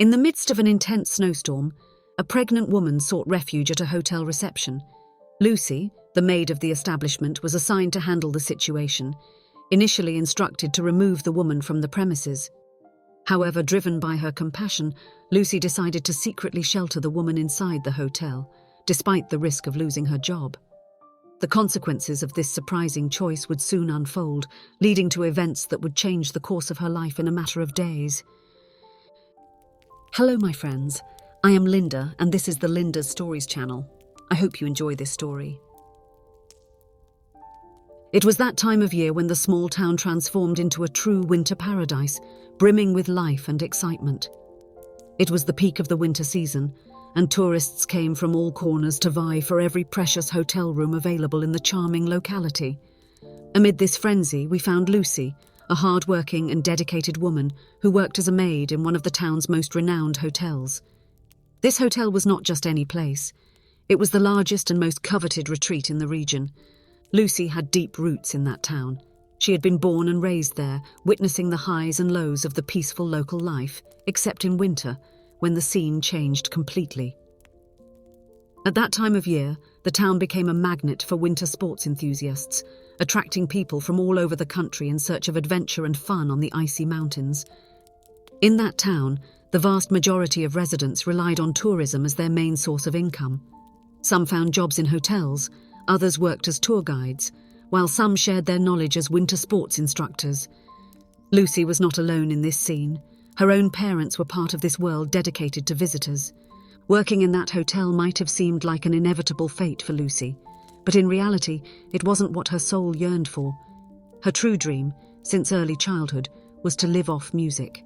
In the midst of an intense snowstorm, a pregnant woman sought refuge at a hotel reception. Lucy, the maid of the establishment, was assigned to handle the situation, initially instructed to remove the woman from the premises. However, driven by her compassion, Lucy decided to secretly shelter the woman inside the hotel, despite the risk of losing her job. The consequences of this surprising choice would soon unfold, leading to events that would change the course of her life in a matter of days. Hello, my friends. I am Linda, and this is the Linda's Stories channel. I hope you enjoy this story. It was that time of year when the small town transformed into a true winter paradise, brimming with life and excitement. It was the peak of the winter season, and tourists came from all corners to vie for every precious hotel room available in the charming locality. Amid this frenzy, we found Lucy, a hard-working and dedicated woman who worked as a maid in one of the town's most renowned hotels. This hotel was not just any place. It was the largest and most coveted retreat in the region. Lucy had deep roots in that town. She had been born and raised there, witnessing the highs and lows of the peaceful local life, except in winter, when the scene changed completely. At that time of year, the town became a magnet for winter sports enthusiasts, attracting people from all over the country in search of adventure and fun on the icy mountains. In that town, the vast majority of residents relied on tourism as their main source of income. Some found jobs in hotels, others worked as tour guides, while some shared their knowledge as winter sports instructors. Lucy was not alone in this scene. Her own parents were part of this world dedicated to visitors. Working in that hotel might have seemed like an inevitable fate for Lucy, but in reality, it wasn't what her soul yearned for. Her true dream, since early childhood, was to live off music.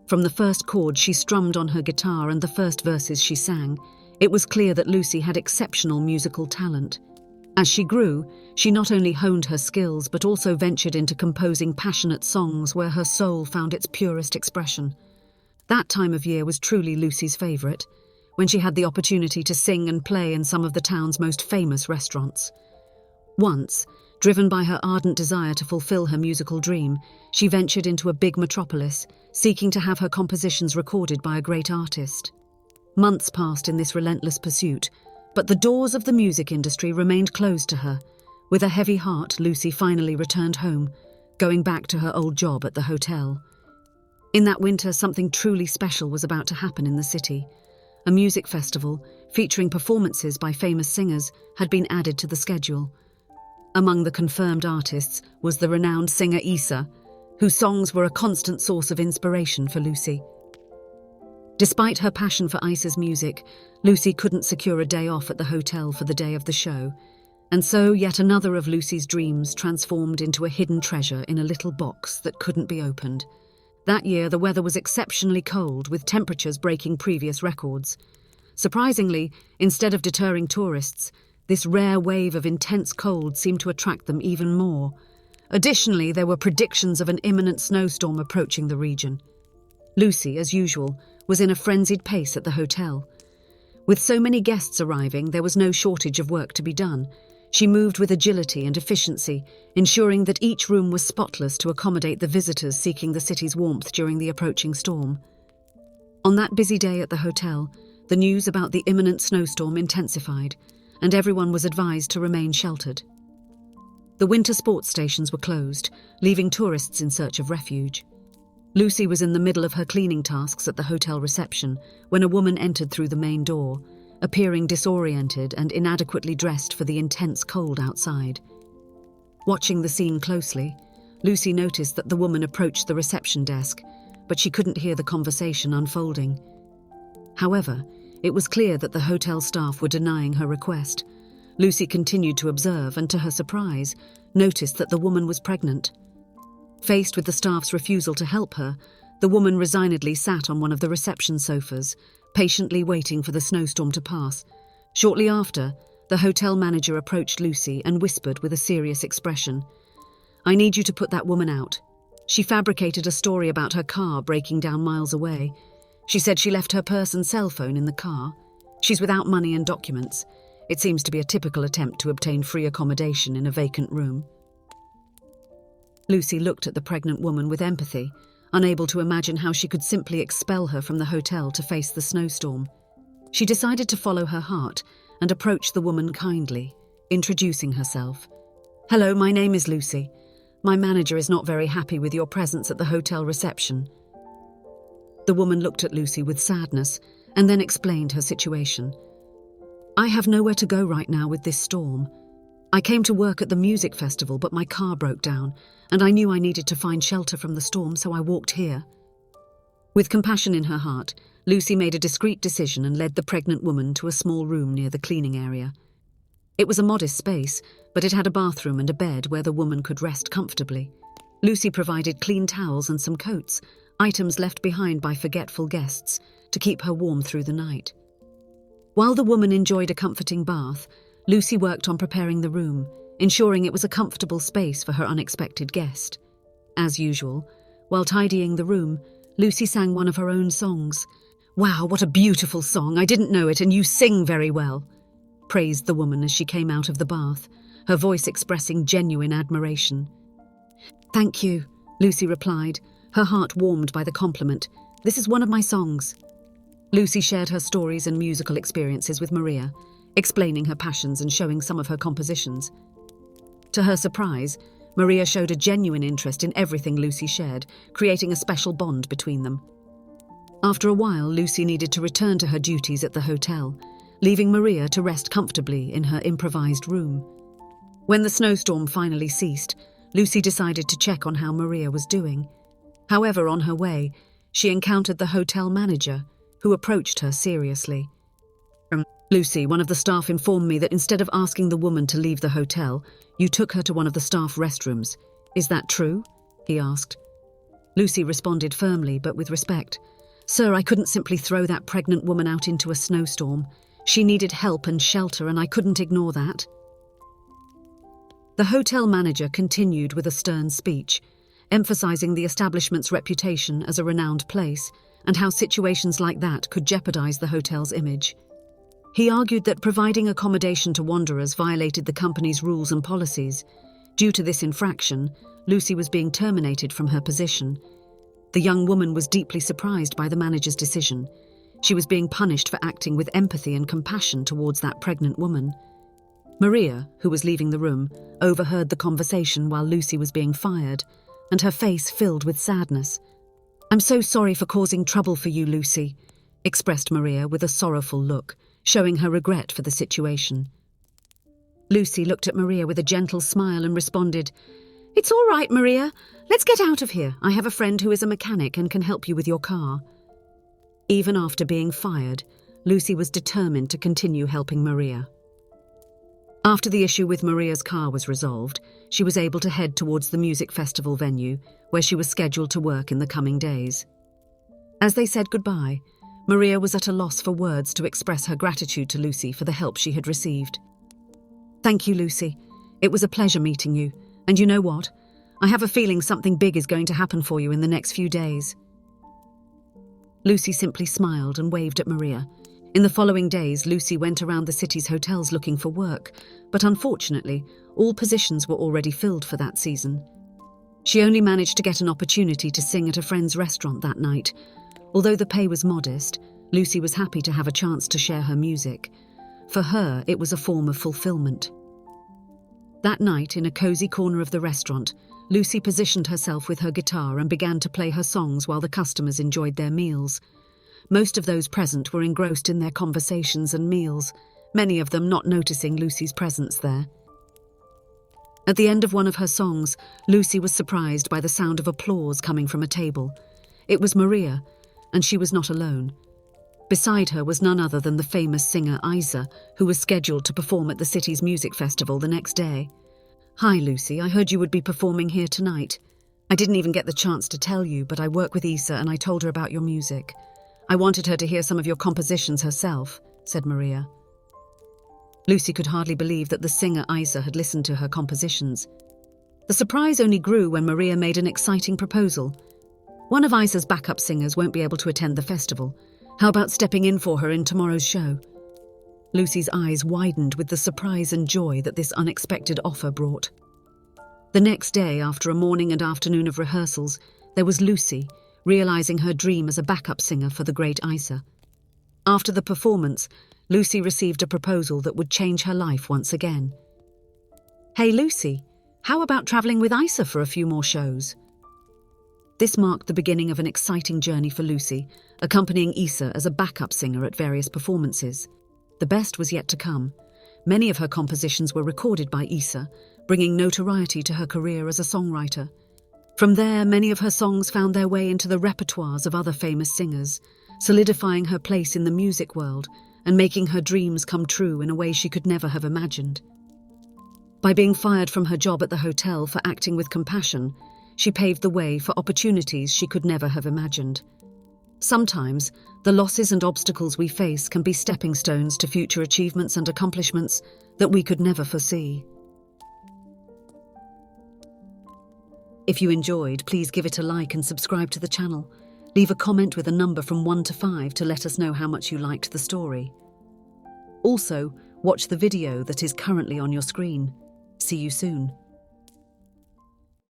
From the first chord she strummed on her guitar and the first verses she sang, it was clear that Lucy had exceptional musical talent. As she grew, she not only honed her skills but also ventured into composing passionate songs where her soul found its purest expression. That time of year was truly Lucy's favourite, when she had the opportunity to sing and play in some of the town's most famous restaurants. Once, driven by her ardent desire to fulfill her musical dream, she ventured into a big metropolis, seeking to have her compositions recorded by a great artist. Months passed in this relentless pursuit, but the doors of the music industry remained closed to her. With a heavy heart, Lucy finally returned home, going back to her old job at the hotel. In that winter, something truly special was about to happen in the city. A music festival, featuring performances by famous singers, had been added to the schedule. Among the confirmed artists was the renowned singer Issa, whose songs were a constant source of inspiration for Lucy. Despite her passion for Issa's music, Lucy couldn't secure a day off at the hotel for the day of the show, and so yet another of Lucy's dreams transformed into a hidden treasure in a little box that couldn't be opened. That year, the weather was exceptionally cold, with temperatures breaking previous records. Surprisingly, instead of deterring tourists, this rare wave of intense cold seemed to attract them even more. Additionally, there were predictions of an imminent snowstorm approaching the region. Lucy, as usual, was in a frenzied pace at the hotel. With so many guests arriving, there was no shortage of work to be done. She moved with agility and efficiency, ensuring that each room was spotless to accommodate the visitors seeking the city's warmth during the approaching storm. On that busy day at the hotel, the news about the imminent snowstorm intensified, and everyone was advised to remain sheltered. The winter sports stations were closed, leaving tourists in search of refuge. Lucy was in the middle of her cleaning tasks at the hotel reception when a woman entered through the main door, appearing disoriented and inadequately dressed for the intense cold outside. Watching the scene closely, Lucy noticed that the woman approached the reception desk, but she couldn't hear the conversation unfolding. However, it was clear that the hotel staff were denying her request. Lucy continued to observe and, to her surprise, noticed that the woman was pregnant. Faced with the staff's refusal to help her, the woman resignedly sat on one of the reception sofas, patiently waiting for the snowstorm to pass. Shortly after, the hotel manager approached Lucy and whispered with a serious expression, "I need you to put that woman out. She fabricated a story about her car breaking down miles away. She said she left her purse and cell phone in the car. She's without money and documents. It seems to be a typical attempt to obtain free accommodation in a vacant room." Lucy looked at the pregnant woman with empathy, unable to imagine how she could simply expel her from the hotel to face the snowstorm. She decided to follow her heart and approach the woman kindly, introducing herself. "Hello, my name is Lucy. My manager is not very happy with your presence at the hotel reception." The woman looked at Lucy with sadness and then explained her situation. "I have nowhere to go right now with this storm. I came to work at the music festival, but my car broke down, and I knew I needed to find shelter from the storm, so I walked here." With compassion in her heart, Lucy made a discreet decision and led the pregnant woman to a small room near the cleaning area. It was a modest space, but it had a bathroom and a bed where the woman could rest comfortably. Lucy provided clean towels and some coats, items left behind by forgetful guests, to keep her warm through the night. While the woman enjoyed a comforting bath, Lucy worked on preparing the room, ensuring it was a comfortable space for her unexpected guest. As usual, while tidying the room, Lucy sang one of her own songs. "Wow, what a beautiful song! I didn't know it, and you sing very well," praised the woman as she came out of the bath, her voice expressing genuine admiration. "Thank you," Lucy replied, her heart warmed by the compliment. "This is one of my songs." Lucy shared her stories and musical experiences with Maria, explaining her passions and showing some of her compositions. To her surprise, Maria showed a genuine interest in everything Lucy shared, creating a special bond between them. After a while, Lucy needed to return to her duties at the hotel, leaving Maria to rest comfortably in her improvised room. When the snowstorm finally ceased, Lucy decided to check on how Maria was doing. However, on her way, she encountered the hotel manager, who approached her seriously. "Lucy, one of the staff informed me that instead of asking the woman to leave the hotel, you took her to one of the staff restrooms. Is that true?" he asked. Lucy responded firmly but with respect. "Sir, I couldn't simply throw that pregnant woman out into a snowstorm. She needed help and shelter, and I couldn't ignore that." The hotel manager continued with a stern speech, emphasizing the establishment's reputation as a renowned place and how situations like that could jeopardize the hotel's image. He argued that providing accommodation to wanderers violated the company's rules and policies. Due to this infraction, Lucy was being terminated from her position. The young woman was deeply surprised by the manager's decision. She was being punished for acting with empathy and compassion towards that pregnant woman. Maria, who was leaving the room, overheard the conversation while Lucy was being fired, and her face filled with sadness. "I'm so sorry for causing trouble for you, Lucy," expressed Maria with a sorrowful look, showing her regret for the situation. Lucy looked at Maria with a gentle smile and responded, "It's all right, Maria. Let's get out of here. I have a friend who is a mechanic and can help you with your car." Even after being fired, Lucy was determined to continue helping Maria. After the issue with Maria's car was resolved, she was able to head towards the music festival venue, where she was scheduled to work in the coming days. As they said goodbye, Maria was at a loss for words to express her gratitude to Lucy for the help she had received. "Thank you, Lucy. It was a pleasure meeting you. And you know what? I have a feeling something big is going to happen for you in the next few days." Lucy simply smiled and waved at Maria. In the following days, Lucy went around the city's hotels looking for work, but unfortunately, all positions were already filled for that season. She only managed to get an opportunity to sing at a friend's restaurant that night. Although the pay was modest, Lucy was happy to have a chance to share her music. For her, it was a form of fulfillment. That night, in a cozy corner of the restaurant, Lucy positioned herself with her guitar and began to play her songs while the customers enjoyed their meals. Most of those present were engrossed in their conversations and meals, many of them not noticing Lucy's presence there. At the end of one of her songs, Lucy was surprised by the sound of applause coming from a table. It was Maria, and she was not alone. Beside her was none other than the famous singer Isa, who was scheduled to perform at the city's music festival the next day. "Hi, Lucy, I heard you would be performing here tonight. I didn't even get the chance to tell you, but I work with Isa and I told her about your music. I wanted her to hear some of your compositions herself," said Maria. Lucy could hardly believe that the singer Isa had listened to her compositions. The surprise only grew when Maria made an exciting proposal. "One of Isa's backup singers won't be able to attend the festival. How about stepping in for her in tomorrow's show?" Lucy's eyes widened with the surprise and joy that this unexpected offer brought. The next day, after a morning and afternoon of rehearsals, There was Lucy, realizing her dream as a backup singer for the great Isa. After the performance, Lucy received a proposal that would change her life once again. "Hey Lucy, how about traveling with Isa for a few more shows?" This marked the beginning of an exciting journey for Lucy, accompanying Isa as a backup singer at various performances. The best was yet to come. Many of her compositions were recorded by Isa, bringing notoriety to her career as a songwriter. From there, many of her songs found their way into the repertoires of other famous singers, solidifying her place in the music world and making her dreams come true in a way she could never have imagined. By being fired from her job at the hotel for acting with compassion, she paved the way for opportunities she could never have imagined. Sometimes, the losses and obstacles we face can be stepping stones to future achievements and accomplishments that we could never foresee. If you enjoyed, please give it a like and subscribe to the channel. Leave a comment with a number from 1 to 5 to let us know how much you liked the story. Also, watch the video that is currently on your screen. See you soon.